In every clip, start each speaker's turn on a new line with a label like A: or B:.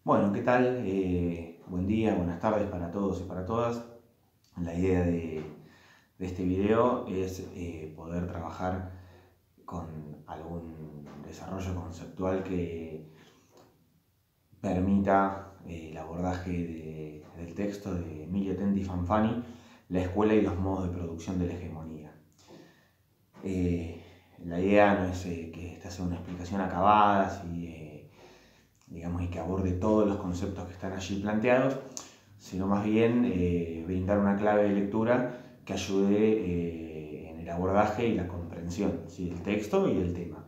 A: Bueno, ¿qué tal? Buen día, buenas tardes para todos y para todas. La idea de este video es poder trabajar con algún desarrollo conceptual que permita el abordaje del texto de Emilio Tenti Fanfani, La escuela y los modos de producción de la hegemonía. La idea no es que esta sea una explicación acabada, digamos, y que aborde todos los conceptos que están allí planteados, sino más bien brindar una clave de lectura que ayude en el abordaje y la comprensión, ¿sí?, del texto y del tema.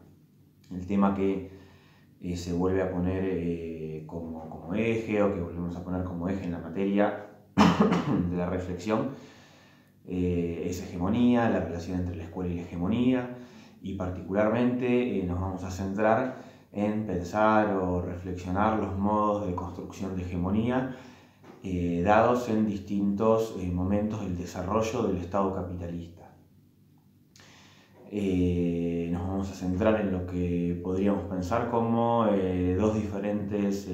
A: El tema que se vuelve a poner como eje, o que volvemos a poner como eje en la materia de la reflexión, es hegemonía, la relación entre la escuela y la hegemonía, y particularmente nos vamos a centrar en pensar o reflexionar los modos de construcción de hegemonía dados en distintos momentos del desarrollo del Estado capitalista. Nos vamos a centrar en lo que podríamos pensar como dos diferentes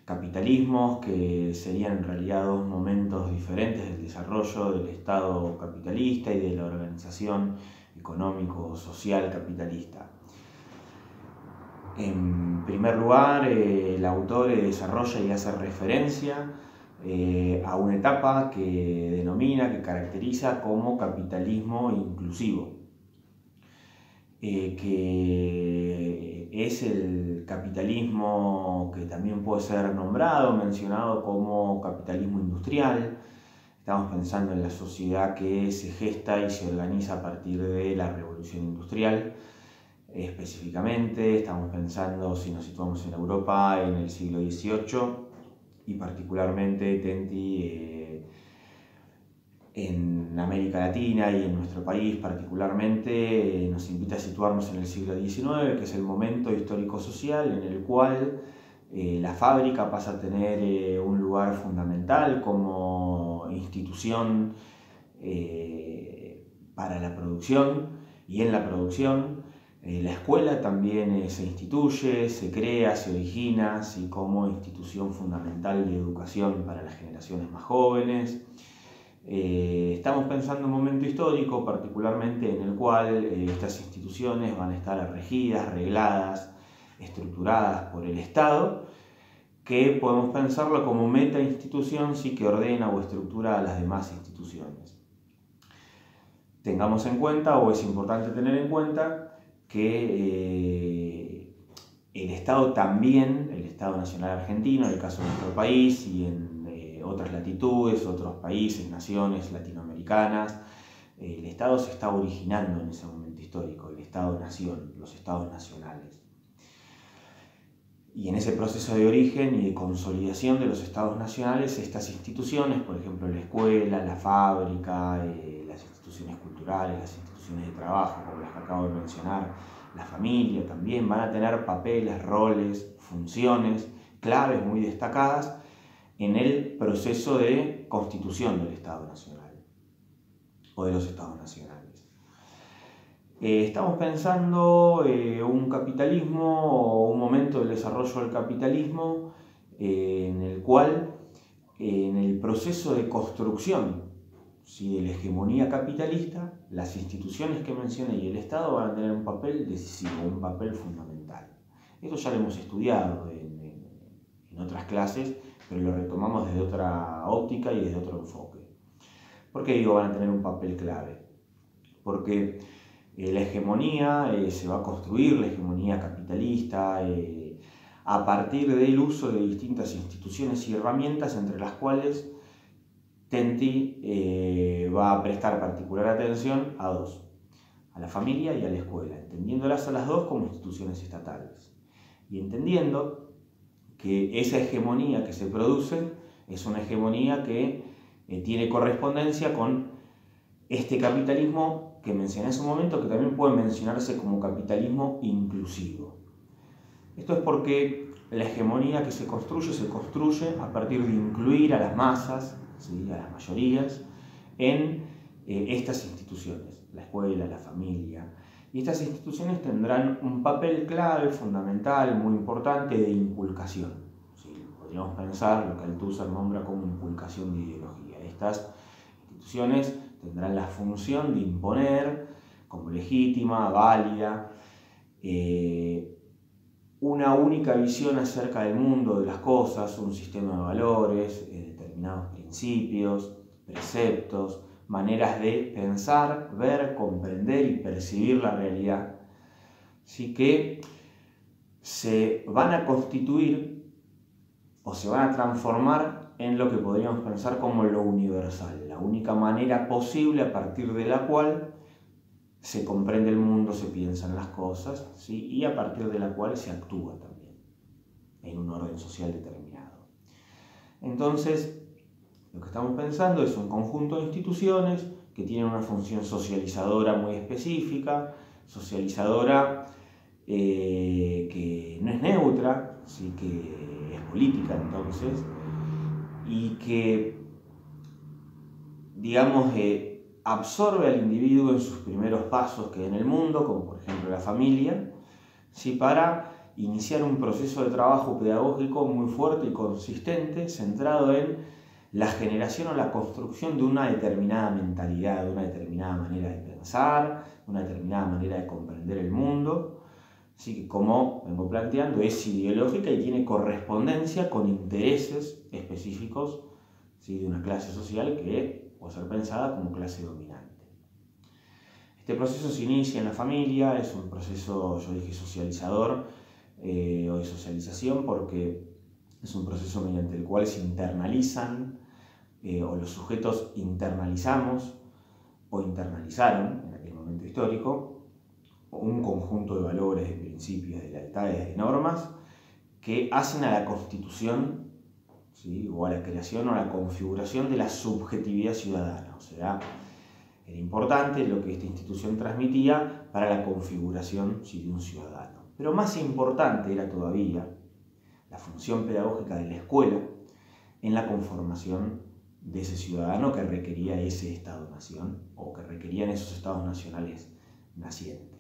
A: capitalismos, que serían en realidad dos momentos diferentes del desarrollo del Estado capitalista y de la organización económico-social capitalista. En primer lugar, el autor desarrolla y hace referencia a una etapa que caracteriza como capitalismo inclusivo, que es el capitalismo que también puede ser mencionado como capitalismo industrial. Estamos pensando en la sociedad que se gesta y se organiza a partir de la revolución industrial. Específicamente estamos pensando, si nos situamos en Europa, en el siglo XVIII, y particularmente Tenti en América Latina y en nuestro país particularmente nos invita a situarnos en el siglo XIX, que es el momento histórico-social en el cual la fábrica pasa a tener un lugar fundamental como institución para la producción, y en la producción la escuela también se instituye, se crea, se origina, así como institución fundamental de educación para las generaciones más jóvenes. Estamos pensando en un momento histórico particularmente en el cual estas instituciones van a estar regidas, regladas, estructuradas por el Estado, que podemos pensarlo como meta institución, sí, que ordena o estructura a las demás instituciones. Tengamos en cuenta, o es importante tener en cuenta, que el Estado también, el Estado Nacional Argentino, en el caso de nuestro país, y en otras latitudes, otros países, naciones latinoamericanas, el Estado se está originando en ese momento histórico, el Estado-Nación, los Estados nacionales. Y en ese proceso de origen y de consolidación de los Estados nacionales, estas instituciones, por ejemplo la escuela, la fábrica, las instituciones culturales, las instituciones de trabajo, como las que acabo de mencionar, la familia también, van a tener papeles, roles, funciones, claves muy destacadas en el proceso de constitución del Estado Nacional o de los Estados Nacionales. Estamos pensando un capitalismo o un momento del desarrollo del capitalismo en el cual en el proceso de construcción, ¿sí?, de la hegemonía capitalista, las instituciones que mencioné y el Estado van a tener un papel decisivo, un papel fundamental. Esto ya lo hemos estudiado en otras clases, pero lo retomamos desde otra óptica y desde otro enfoque. ¿Por qué digo van a tener un papel clave? Porque la hegemonía se va a construir, la hegemonía capitalista, a partir del uso de distintas instituciones y herramientas, entre las cuales Tenti va a prestar particular atención a dos: a la familia y a la escuela, entendiéndolas a las dos como instituciones estatales, y entendiendo que esa hegemonía que se produce es una hegemonía que tiene correspondencia con este capitalismo que mencioné hace un momento, que también puede mencionarse como capitalismo inclusivo. Esto es porque la hegemonía que se construye a partir de incluir a las masas, ¿sí?, a las mayorías, en estas instituciones, la escuela, la familia. Y estas instituciones tendrán un papel clave, fundamental, muy importante, de inculcación, ¿sí? podríamos pensar lo que Althusser nombra como inculcación de ideología. Estas instituciones tendrán la función de imponer como legítima, válida, una única visión acerca del mundo, de las cosas, un sistema de valores, determinados principios, preceptos, maneras de pensar, ver, comprender y percibir la realidad. Así que se van a constituir o se van a transformar en lo que podríamos pensar como lo universal, la única manera posible a partir de la cual se comprende el mundo, se piensan las cosas, ¿sí? Y a partir de la cual se actúa también en un orden social determinado. Entonces, lo que estamos pensando es un conjunto de instituciones que tienen una función socializadora muy específica, socializadora que no es neutra, ¿sí? Que es política entonces, y que, digamos, absorbe al individuo en sus primeros pasos que en el mundo, como por ejemplo la familia, ¿sí? Para iniciar un proceso de trabajo pedagógico muy fuerte y consistente, centrado en la generación o la construcción de una determinada mentalidad, de una determinada manera de pensar, una determinada manera de comprender el mundo, ¿sí? Que, como vengo planteando, es ideológica y tiene correspondencia con intereses específicos, ¿sí? De una clase social que puede ser pensada como clase dominante. Este proceso se inicia en la familia, es un proceso, yo dije, socializador o de socialización, porque es un proceso mediante el cual se internalizan o los sujetos internalizamos o internalizaron en aquel momento histórico un conjunto de valores, de principios, de lealtades, de normas que hacen a la constitución, ¿sí? O a la creación o a la configuración de la subjetividad ciudadana. O sea, era importante lo que esta institución transmitía para la configuración, ¿sí? De un ciudadano. Pero más importante era todavía la función pedagógica de la escuela en la conformación de ese ciudadano que requería ese Estado-nación o que requerían esos Estados nacionales nacientes.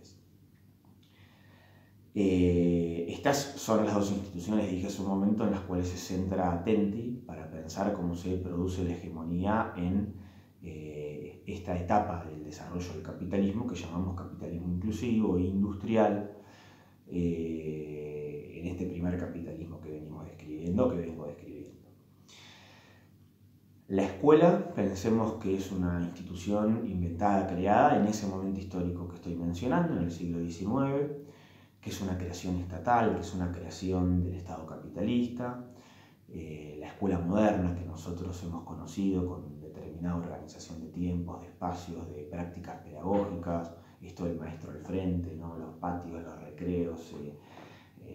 A: Estas son las dos instituciones, dije hace un momento, en las cuales se centra Tenti para pensar cómo se produce la hegemonía en esta etapa del desarrollo del capitalismo que llamamos capitalismo inclusivo e industrial, en este primer capitalismo que venimos describiendo, que vengo describiendo. La escuela, pensemos que es una institución inventada, creada en ese momento histórico que estoy mencionando, en el siglo XIX, que es una creación estatal, que es una creación del Estado capitalista. La escuela moderna que nosotros hemos conocido con determinada organización de tiempos, de espacios, de prácticas pedagógicas, esto del maestro al frente, ¿no? Los patios, los recreos,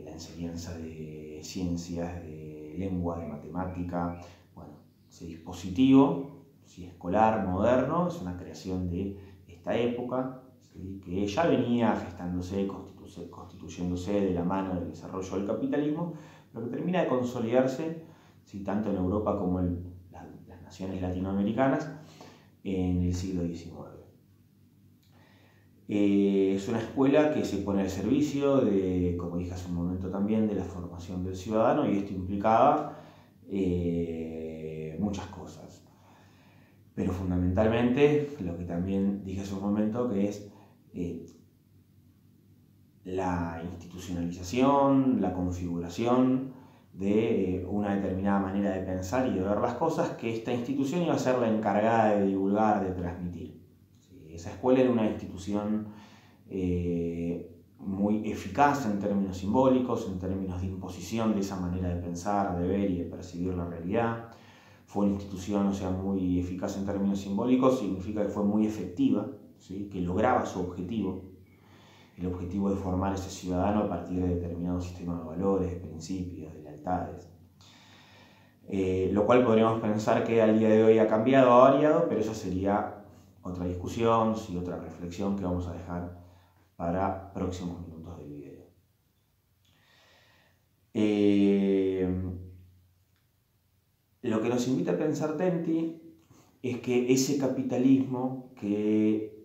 A: la enseñanza de ciencias, de lengua, de matemática. Bueno, ese dispositivo, ¿sí? Escolar, moderno, es una creación de esta época, ¿sí? Que ya venía gestándose, constituyéndose de la mano del desarrollo del capitalismo, pero que termina de consolidarse, ¿sí? Tanto en Europa como en las naciones latinoamericanas en el siglo XIX. Es una escuela que se pone al servicio de, como dije hace un momento también, de la formación del ciudadano, y esto implicaba muchas cosas. Pero fundamentalmente, lo que también dije hace un momento, que es la institucionalización, la configuración de una determinada manera de pensar y de ver las cosas que esta institución iba a ser la encargada de divulgar, de transmitir. Esa escuela era una institución muy eficaz en términos simbólicos, en términos de imposición de esa manera de pensar, de ver y de percibir la realidad. Fue una institución, o sea, muy eficaz en términos simbólicos, significa que fue muy efectiva, ¿sí? Que lograba su objetivo, el objetivo de formar ese ciudadano a partir de determinados sistemas de valores, de principios, de lealtades. Lo cual podríamos pensar que al día de hoy ha cambiado, ha variado, pero eso sería otra discusión, sí, otra reflexión que vamos a dejar para próximos minutos del video. Lo que nos invita a pensar Tenti es que ese capitalismo, que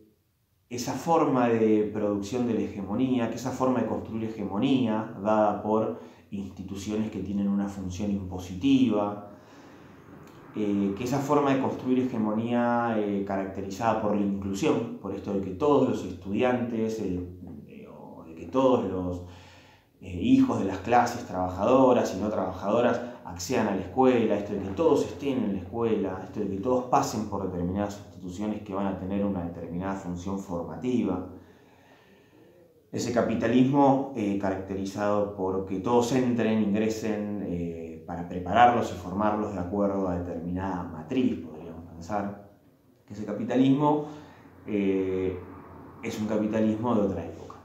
A: esa forma de producción de la hegemonía, que esa forma de construir hegemonía dada por instituciones que tienen una función impositiva, que esa forma de construir hegemonía caracterizada por la inclusión, por esto de que todos los estudiantes, o de que todos los hijos de las clases trabajadoras y no trabajadoras accedan a la escuela, esto de que todos estén en la escuela, esto de que todos pasen por determinadas instituciones que van a tener una determinada función formativa. Ese capitalismo caracterizado por que todos entren, ingresen, para prepararlos y formarlos de acuerdo a determinada matriz, podríamos pensar. Que ese capitalismo es un capitalismo de otra época,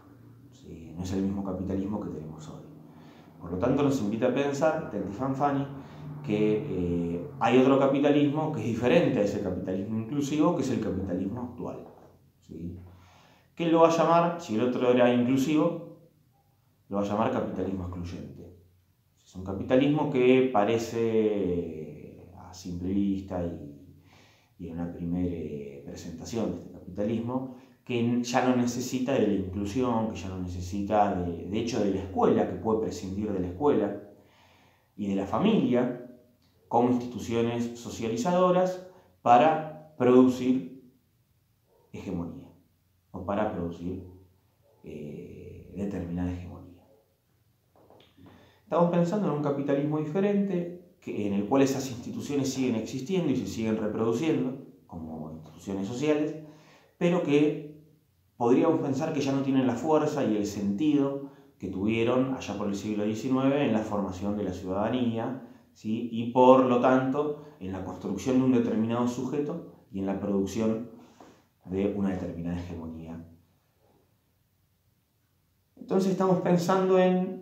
A: ¿sí? No es el mismo capitalismo que tenemos hoy. Por lo tanto, nos invita a pensar, Tenti Fanfani, que hay otro capitalismo que es diferente a ese capitalismo inclusivo, que es el capitalismo actual, ¿sí? ¿Qué lo va a llamar? Si el otro era inclusivo, lo va a llamar capitalismo excluyente. Es un capitalismo que parece a simple vista y en una primera presentación de este capitalismo, que ya no necesita de la inclusión, que ya no necesita de hecho de la escuela, que puede prescindir de la escuela y de la familia como instituciones socializadoras para producir hegemonía o para producir determinada hegemonía. Estamos pensando en un capitalismo diferente, en el cual esas instituciones siguen existiendo y se siguen reproduciendo como instituciones sociales, pero que podríamos pensar que ya no tienen la fuerza y el sentido que tuvieron allá por el siglo XIX en la formación de la ciudadanía, ¿sí? Y por lo tanto en la construcción de un determinado sujeto y en la producción de una determinada hegemonía. Entonces estamos pensando en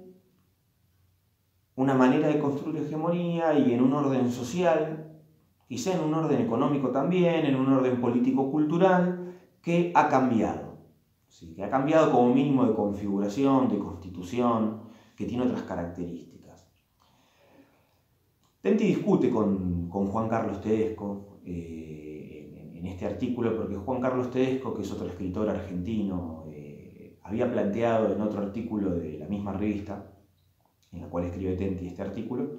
A: una manera de construir hegemonía y en un orden social, quizá en un orden económico también, en un orden político-cultural, que ha cambiado. ¿Sí? Que ha cambiado como mínimo de configuración, de constitución, que tiene otras características. Tenti discute con Juan Carlos Tedesco en este artículo, porque Juan Carlos Tedesco, que es otro escritor argentino, había planteado en otro artículo de la misma revista, en la cual escribe Tenti este artículo,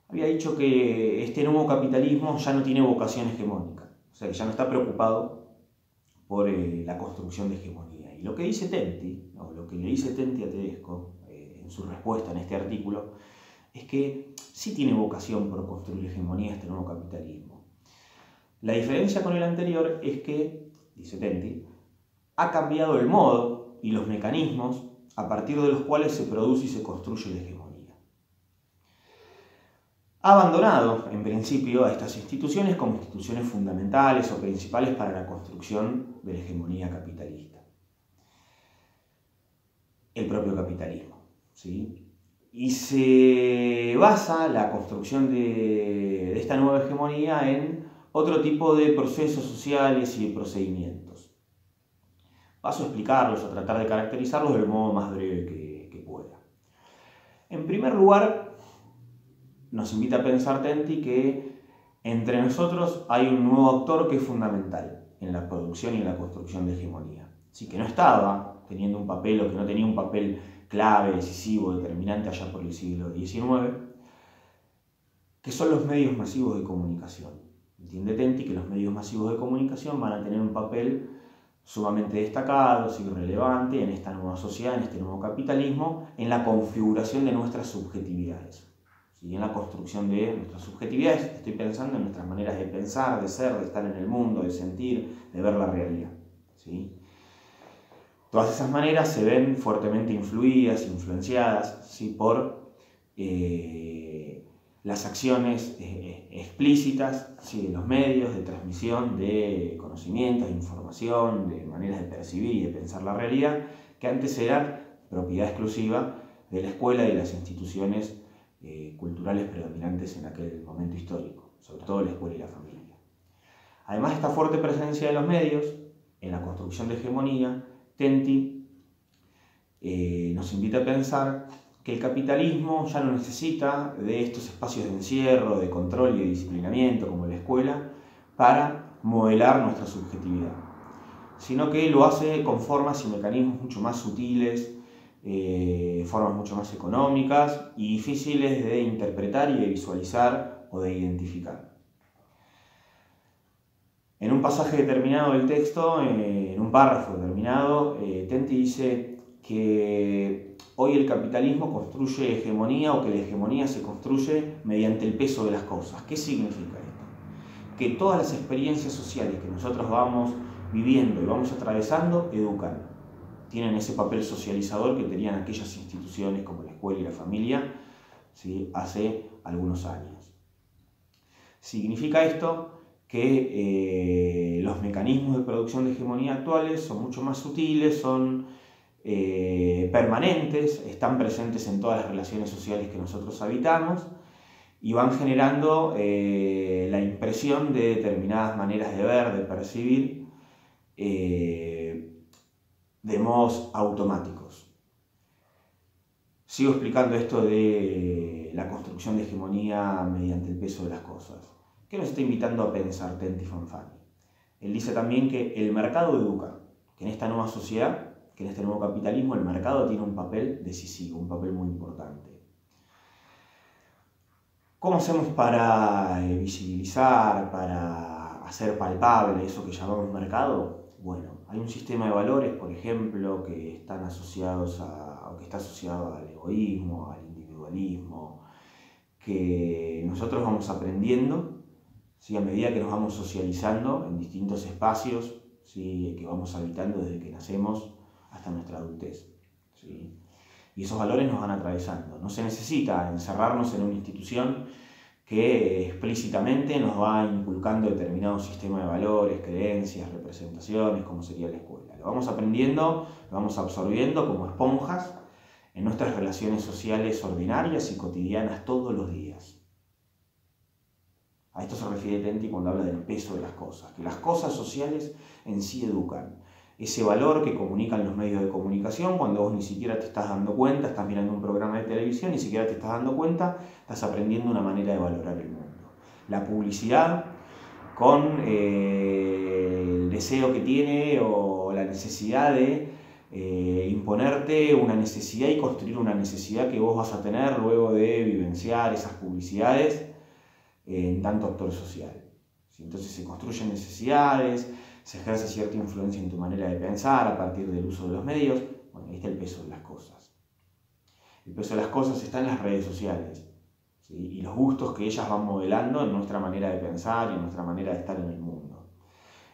A: había dicho que este nuevo capitalismo ya no tiene vocación hegemónica, o sea que ya no está preocupado por la construcción de hegemonía. Y lo que dice Tenti, o lo que le dice Tenti a Tedesco en su respuesta en este artículo, es que sí tiene vocación por construir hegemonía este nuevo capitalismo. La diferencia con el anterior es que, dice Tenti, ha cambiado el modo y los mecanismos a partir de los cuales se produce y se construye la hegemonía. Ha abandonado, en principio, a estas instituciones como instituciones fundamentales o principales para la construcción de la hegemonía capitalista. El propio capitalismo, ¿sí? Y se basa la construcción de esta nueva hegemonía en otro tipo de procesos sociales y de procedimientos. Paso a explicarlos, a tratar de caracterizarlos del modo más breve que pueda. En primer lugar, nos invita a pensar Tenti que entre nosotros hay un nuevo actor que es fundamental en la producción y en la construcción de hegemonía. Sí, que no estaba teniendo un papel o que no tenía un papel clave, decisivo, determinante allá por el siglo XIX, que son los medios masivos de comunicación. Entiende Tenti que los medios masivos de comunicación van a tener un papel sumamente destacado, y relevante en esta nueva sociedad, en este nuevo capitalismo, en la configuración de nuestras subjetividades. ¿Sí? En la construcción de nuestras subjetividades, estoy pensando en nuestras maneras de pensar, de ser, de estar en el mundo, de sentir, de ver la realidad. ¿Sí? Todas esas maneras se ven fuertemente influidas, influenciadas, ¿sí? Por las acciones explícitas, ¿sí? De los medios de transmisión de conocimientos, de información, de maneras de percibir y de pensar la realidad, que antes eran propiedad exclusiva de la escuela y de las instituciones culturales predominantes en aquel momento histórico, sobre todo la escuela y la familia. Además de esta fuerte presencia de los medios en la construcción de hegemonía, Tenti nos invita a pensar que el capitalismo ya no necesita de estos espacios de encierro, de control y de disciplinamiento como la escuela para modelar nuestra subjetividad, sino que lo hace con formas y mecanismos mucho más sutiles, formas mucho más económicas y difíciles de interpretar y de visualizar o de identificar. En un pasaje determinado del texto, en un párrafo determinado, Tenty dice que hoy el capitalismo construye hegemonía, o que la hegemonía se construye mediante el peso de las cosas. ¿Qué significa esto? Que todas las experiencias sociales que nosotros vamos viviendo y vamos atravesando educan. Tienen ese papel socializador que tenían aquellas instituciones como la escuela y la familia, ¿sí?, hace algunos años. Significa esto que los mecanismos de producción de hegemonía actuales son mucho más sutiles, son permanentes, están presentes en todas las relaciones sociales que nosotros habitamos y van generando la impresión de determinadas maneras de ver, de percibir, de modos automáticos. Sigo explicando esto de la construcción de hegemonía mediante el peso de las cosas. ¿Qué nos está invitando a pensar Tenty Fanfani? Él dice también que el mercado educa, que en esta nueva sociedad, que en este nuevo capitalismo, el mercado tiene un papel decisivo, un papel muy importante. ¿Cómo hacemos para visibilizar, para hacer palpable eso que llamamos mercado? Bueno, hay un sistema de valores, por ejemplo, que están asociados o que está asociado al egoísmo, al individualismo, que nosotros vamos aprendiendo, ¿sí?, a medida que nos vamos socializando en distintos espacios, ¿sí?, que vamos habitando desde que nacemos hasta nuestra adultez, ¿sí? Y esos valores nos van atravesando. No se necesita encerrarnos en una institución que explícitamente nos va inculcando determinado sistema de valores, creencias, representaciones, como sería la escuela. Lo vamos aprendiendo, lo vamos absorbiendo como esponjas en nuestras relaciones sociales ordinarias y cotidianas todos los días. A esto se refiere Tenty cuando habla del peso de las cosas, que las cosas sociales en sí educan. Ese valor que comunican los medios de comunicación, cuando vos ni siquiera te estás dando cuenta, estás mirando un programa de televisión, ni siquiera te estás dando cuenta, estás aprendiendo una manera de valorar el mundo. La publicidad, con el deseo que tiene o la necesidad de imponerte una necesidad y construir una necesidad que vos vas a tener luego de vivenciar esas publicidades en tanto actor social. Entonces se construyen necesidades, se ejerce cierta influencia en tu manera de pensar a partir del uso de los medios. Bueno, ahí está el peso de las cosas. El peso de las cosas está en las redes sociales, ¿sí?, y los gustos que ellas van modelando en nuestra manera de pensar y en nuestra manera de estar en el mundo.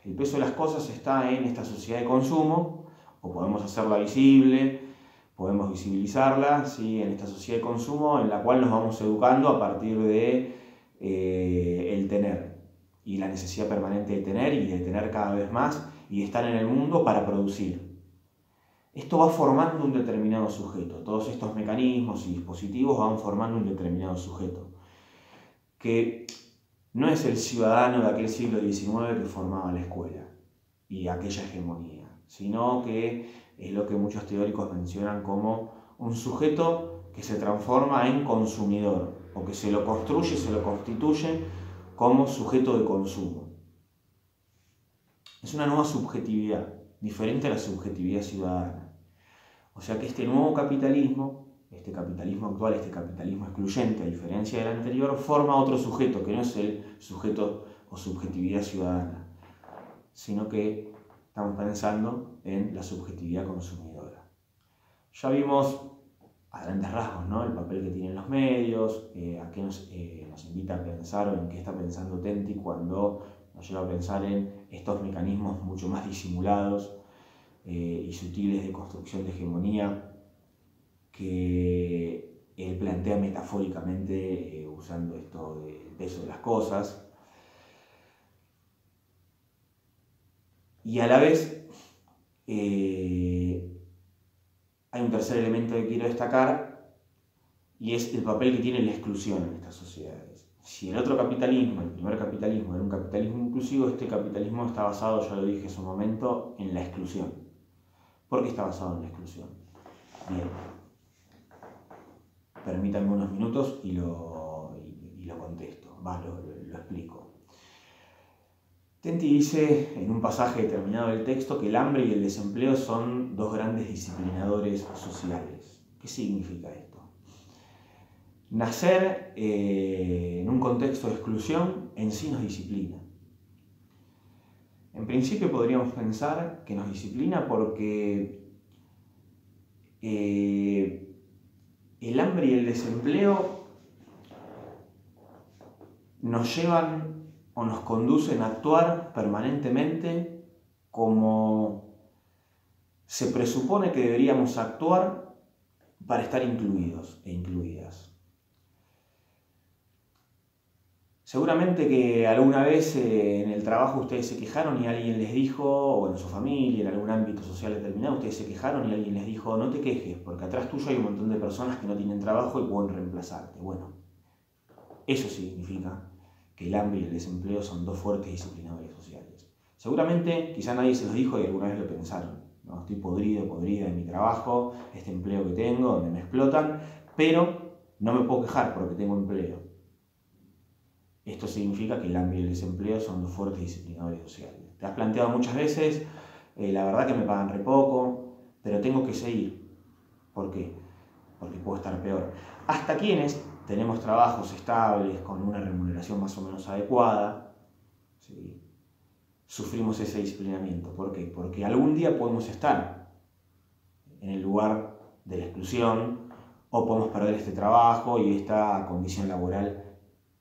A: El peso de las cosas está en esta sociedad de consumo, o podemos hacerla visible, podemos visibilizarla, ¿sí?, en esta sociedad de consumo en la cual nos vamos educando a partir de el tener y la necesidad permanente de tener y de tener cada vez más y de estar en el mundo para producir. Esto va formando un determinado sujeto. Todos estos mecanismos y dispositivos van formando un determinado sujeto que no es el ciudadano de aquel siglo XIX que formaba la escuela y aquella hegemonía, sino que es lo que muchos teóricos mencionan como un sujeto que se transforma en consumidor, o que se lo construye, se lo constituye como sujeto de consumo. Es una nueva subjetividad, diferente a la subjetividad ciudadana. O sea que este nuevo capitalismo, este capitalismo actual, este capitalismo excluyente, a diferencia del anterior, forma otro sujeto, que no es el sujeto o subjetividad ciudadana, sino que estamos pensando en la subjetividad consumidora. Ya vimos a grandes rasgos, ¿no?, el papel que tienen los medios, a qué nos invita a pensar o en qué está pensando Tenty cuando nos lleva a pensar en estos mecanismos mucho más disimulados y sutiles de construcción de hegemonía que él plantea metafóricamente usando esto del peso de las cosas. Y a la vez hay un tercer elemento que quiero destacar y es el papel que tiene la exclusión en estas sociedades. Si el otro capitalismo, el primer capitalismo, era un capitalismo inclusivo, este capitalismo está basado, ya lo dije en su momento, en la exclusión. ¿Por qué está basado en la exclusión? Bien, permítanme unos minutos y lo contesto, lo explico. Tenti dice en un pasaje determinado del texto que el hambre y el desempleo son dos grandes disciplinadores sociales. ¿Qué significa esto? Nacer en un contexto de exclusión en sí nos disciplina. En principio podríamos pensar que nos disciplina porque el hambre y el desempleo nos llevan o nos conducen a actuar permanentemente como se presupone que deberíamos actuar para estar incluidos e incluidas. Seguramente que alguna vez en el trabajo ustedes se quejaron y alguien les dijo, o en su familia, en algún ámbito social determinado, ustedes se quejaron y alguien les dijo, no te quejes, porque atrás tuyo hay un montón de personas que no tienen trabajo y pueden reemplazarte. Bueno, eso significa que el hambre y el desempleo son dos fuertes disciplinadores sociales. Seguramente, quizá nadie se los dijo y alguna vez lo pensaron. ¿No? Estoy podrida de mi trabajo, este empleo que tengo, donde me explotan, pero no me puedo quejar porque tengo empleo. Esto significa que el hambre y el desempleo son dos fuertes disciplinadores sociales. Te has planteado muchas veces, la verdad que me pagan re poco, pero tengo que seguir. ¿Por qué? Porque puedo estar peor. Hasta quienes tenemos trabajos estables, con una remuneración más o menos adecuada, ¿sí? Sufrimos ese disciplinamiento. ¿Por qué? Porque algún día podemos estar en el lugar de la exclusión, o podemos perder este trabajo y esta condición laboral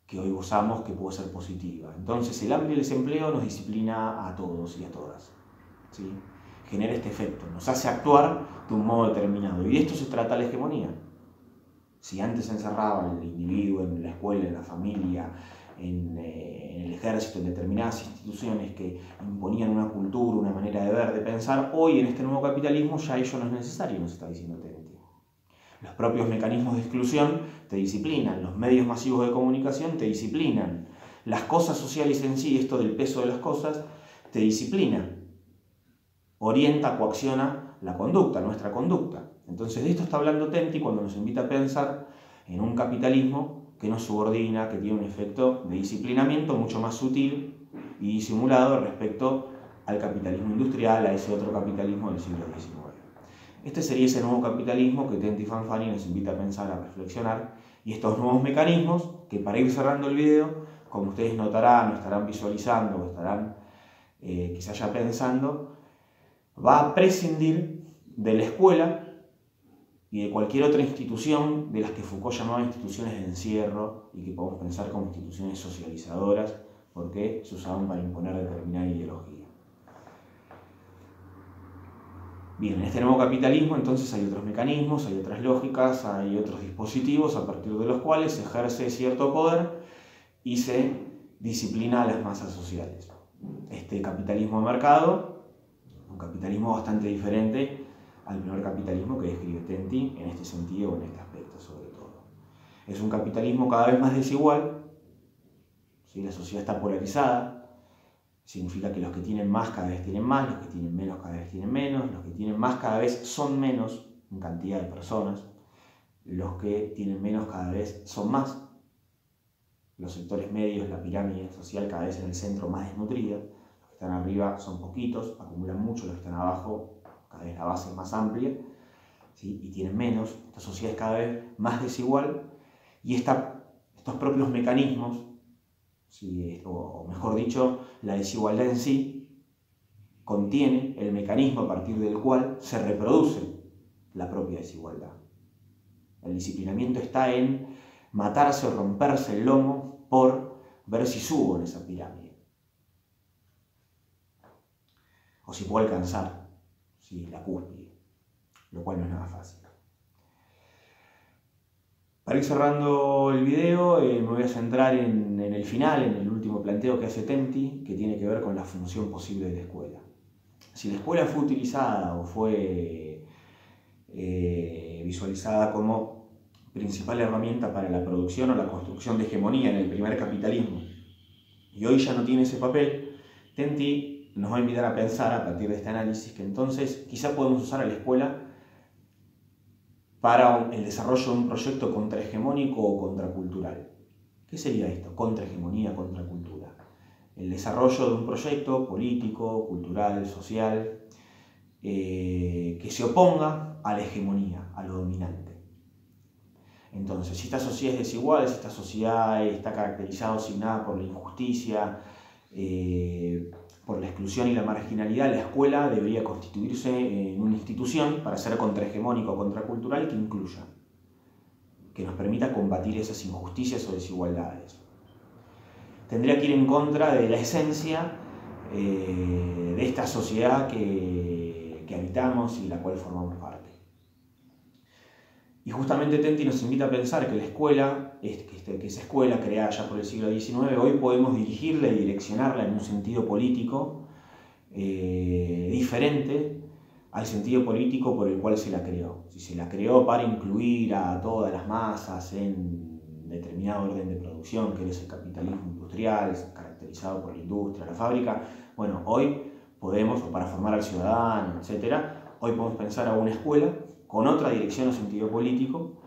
A: que hoy gozamos, que puede ser positiva. Entonces el hambre y el desempleo nos disciplina a todos y a todas, ¿sí? Genera este efecto, nos hace actuar de un modo determinado. Y de esto se trata la hegemonía. Si antes se encerraba el individuo en la escuela, en la familia, en el ejército, en determinadas instituciones que imponían una cultura, una manera de ver, de pensar, hoy en este nuevo capitalismo ya ello no es necesario, nos está diciendo Tenti. Los propios mecanismos de exclusión te disciplinan, los medios masivos de comunicación te disciplinan, las cosas sociales en sí, esto del peso de las cosas, te disciplina, orienta, coacciona la conducta, nuestra conducta. Entonces de esto está hablando Tenti cuando nos invita a pensar en un capitalismo que nos subordina, que tiene un efecto de disciplinamiento mucho más sutil y disimulado respecto al capitalismo industrial, a ese otro capitalismo del siglo XIX. Este sería ese nuevo capitalismo que Tenti Fanfani nos invita a pensar, a reflexionar, y estos nuevos mecanismos que, para ir cerrando el video, como ustedes notarán, o estarán visualizando, o estarán quizás ya pensando, va a prescindir de la escuela y de cualquier otra institución de las que Foucault llamaba instituciones de encierro y que podemos pensar como instituciones socializadoras porque se usaban para imponer determinada ideología. Bien, en este nuevo capitalismo entonces hay otros mecanismos, hay otras lógicas, hay otros dispositivos a partir de los cuales se ejerce cierto poder y se disciplina a las masas sociales. Este capitalismo de mercado, un capitalismo bastante diferente al primer capitalismo que describe Tenti en este sentido o en este aspecto sobre todo. Es un capitalismo cada vez más desigual, ¿sí? La sociedad está polarizada. Significa que los que tienen más cada vez tienen más, los que tienen menos cada vez tienen menos, los que tienen más cada vez son menos en cantidad de personas, los que tienen menos cada vez son más. Los sectores medios, la pirámide social cada vez en el centro más desnutrida, los que están arriba son poquitos, acumulan mucho, los que están abajo cada vez la base es más amplia, ¿sí? Y tienen menos. Esta sociedad es cada vez más desigual y estos propios mecanismos, ¿sí? O mejor dicho, la desigualdad en sí contiene el mecanismo a partir del cual se reproduce la propia desigualdad. El disciplinamiento está en matarse o romperse el lomo por ver si subo en esa pirámide. O si puedo alcanzar, ¿sí? La cúspide, lo cual no es nada fácil. Para ir cerrando el video, me voy a centrar en el final, en el último planteo que hace Tenti, que tiene que ver con la función posible de la escuela. Si la escuela fue utilizada o fue visualizada como principal herramienta para la producción o la construcción de hegemonía en el primer capitalismo, y hoy ya no tiene ese papel, Tenti nos va a invitar a pensar a partir de este análisis que entonces quizá podemos usar a la escuela para el desarrollo de un proyecto contrahegemónico o contracultural. ¿Qué sería esto? Contrahegemonía, contracultura. el desarrollo de un proyecto político, cultural, social, que se oponga a la hegemonía, a lo dominante. Entonces, si esta sociedad es desigual, si esta sociedad está caracterizada o signada por la injusticia, por la exclusión y la marginalidad, la escuela debería constituirse en una institución para ser contrahegemónica o contracultural que incluya, que nos permita combatir esas injusticias o desigualdades. Tendría que ir en contra de la esencia de esta sociedad que habitamos y de la cual formamos parte. Y justamente Tenti nos invita a pensar que la escuela, que esa escuela creada ya por el siglo XIX, hoy podemos dirigirla y direccionarla en un sentido político diferente al sentido político por el cual se la creó. Si se la creó para incluir a todas las masas en determinado orden de producción, que es el capitalismo industrial, caracterizado por la industria, la fábrica, bueno, hoy podemos, o para formar al ciudadano, etc., hoy podemos pensar a una escuela con otra dirección o sentido político,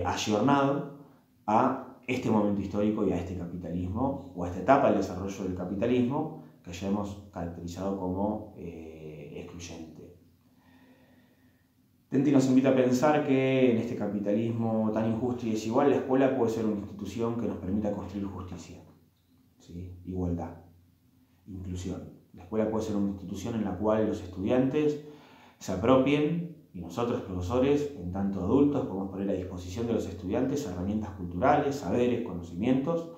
A: ayornado a este momento histórico y a este capitalismo, o a esta etapa del desarrollo del capitalismo, que ya hemos caracterizado como excluyente. Tenti nos invita a pensar que en este capitalismo tan injusto y desigual, la escuela puede ser una institución que nos permita construir justicia, ¿sí? Igualdad, inclusión. La escuela puede ser una institución en la cual los estudiantes se apropien, y nosotros, profesores, en tanto adultos, podemos poner a disposición de los estudiantes herramientas culturales, saberes, conocimientos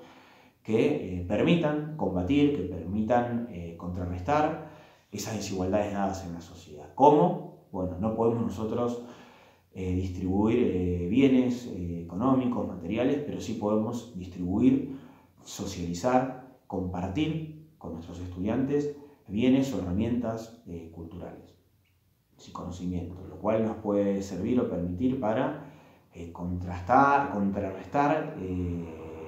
A: que permitan combatir, que permitan contrarrestar esas desigualdades dadas en la sociedad. ¿Cómo? Bueno, no podemos nosotros distribuir bienes económicos, materiales, pero sí podemos distribuir, socializar, compartir con nuestros estudiantes bienes o herramientas culturales y conocimientos, lo cual nos puede servir o permitir para contrarrestar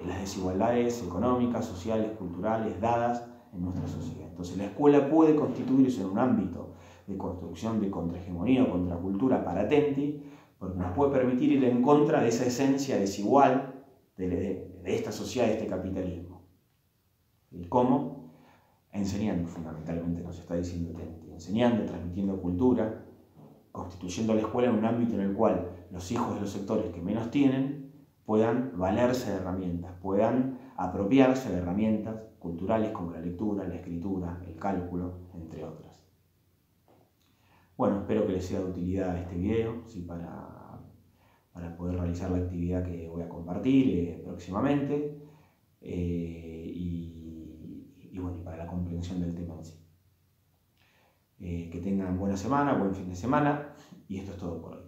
A: las desigualdades económicas, sociales, culturales dadas en nuestra sociedad. Entonces la escuela puede constituirse en un ámbito de construcción de contrahegemonía o contracultura para Tenti, porque nos puede permitir ir en contra de esa esencia desigual de esta sociedad, de este capitalismo. ¿Y cómo? Enseñando, fundamentalmente, nos está diciendo Tenti, enseñando, transmitiendo cultura, constituyendo la escuela en un ámbito en el cual los hijos de los sectores que menos tienen puedan valerse de herramientas, puedan apropiarse de herramientas culturales como la lectura, la escritura, el cálculo, entre otras. Bueno, espero que les sea de utilidad este video, ¿sí? para poder realizar la actividad que voy a compartir próximamente y bueno, y para la comprensión del tema en sí. Que tengan buena semana, buen fin de semana, y esto es todo por hoy.